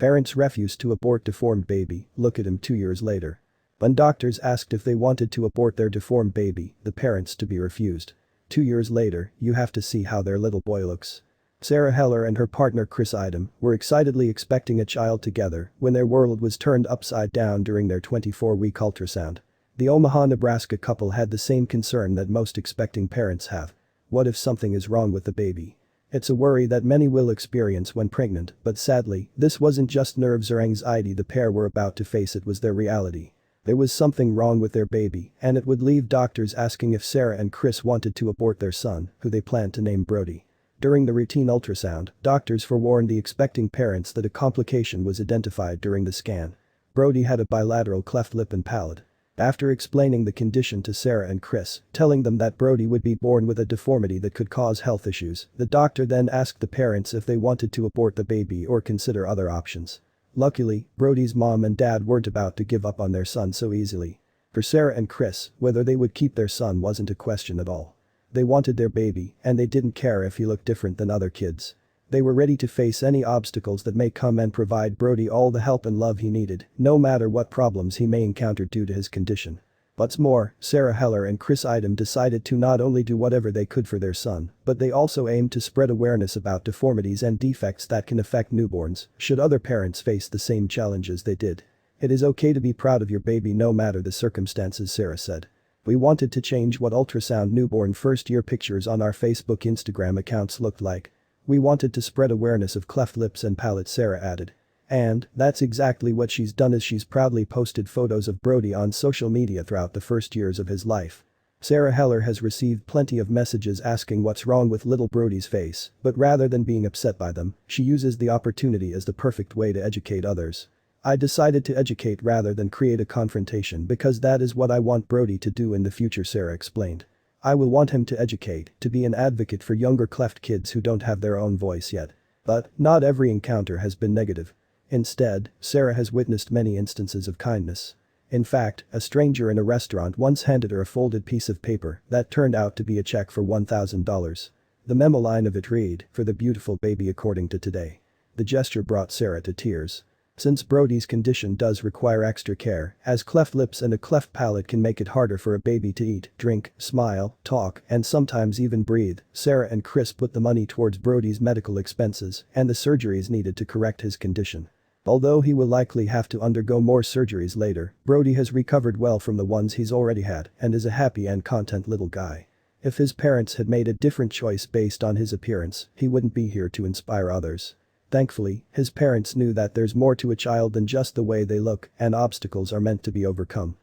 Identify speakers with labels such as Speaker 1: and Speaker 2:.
Speaker 1: Parents refused to abort deformed baby, look at him 2 years later. When doctors asked if they wanted to abort their deformed baby, the parents to be refused. 2 years later, you have to see how their little boy looks. Sara Heller and her partner Chris Eidam were excitedly expecting a child together when their world was turned upside down during their 24-week ultrasound. The Omaha, Nebraska couple had the same concern that most expecting parents have. What if something is wrong with the baby? It's a worry that many will experience when pregnant, but sadly, this wasn't just nerves or anxiety the pair were about to face, it was their reality. There was something wrong with their baby, and it would leave doctors asking if Sara and Chris wanted to abort their son, who they planned to name Brody. During the routine ultrasound, doctors forewarned the expecting parents that a complication was identified during the scan. Brody had a bilateral cleft lip and palate. After explaining the condition to Sara and Chris, telling them that Brody would be born with a deformity that could cause health issues, the doctor then asked the parents if they wanted to abort the baby or consider other options. Luckily, Brody's mom and dad weren't about to give up on their son so easily. For Sara and Chris, whether they would keep their son wasn't a question at all. They wanted their baby, and they didn't care if he looked different than other kids. They were ready to face any obstacles that may come and provide Brody all the help and love he needed, no matter what problems he may encounter due to his condition. What's more, Sara Heller and Chris Eidam decided to not only do whatever they could for their son, but they also aimed to spread awareness about deformities and defects that can affect newborns, should other parents face the same challenges they did. It is okay to be proud of your baby no matter the circumstances, Sara said. We wanted to change what ultrasound newborn first-year pictures on our Facebook Instagram accounts looked like. We wanted to spread awareness of cleft lips and palate, Sara added. And that's exactly what she's done, as she's proudly posted photos of Brody on social media throughout the first years of his life. Sara Heller has received plenty of messages asking what's wrong with little Brody's face, but rather than being upset by them, she uses the opportunity as the perfect way to educate others. I decided to educate rather than create a confrontation because that is what I want Brody to do in the future, Sara explained. I will want him to educate, to be an advocate for younger cleft kids who don't have their own voice yet. But not every encounter has been negative. Instead, Sara has witnessed many instances of kindness. In fact, a stranger in a restaurant once handed her a folded piece of paper that turned out to be a check for $1,000. The memo line of it read, "For the beautiful baby according to today." The gesture brought Sara to tears. Since Brody's condition does require extra care, as cleft lips and a cleft palate can make it harder for a baby to eat, drink, smile, talk, and sometimes even breathe, Sara and Chris put the money towards Brody's medical expenses and the surgeries needed to correct his condition. Although he will likely have to undergo more surgeries later, Brody has recovered well from the ones he's already had and is a happy and content little guy. If his parents had made a different choice based on his appearance, he wouldn't be here to inspire others. Thankfully, his parents knew that there's more to a child than just the way they look, and obstacles are meant to be overcome.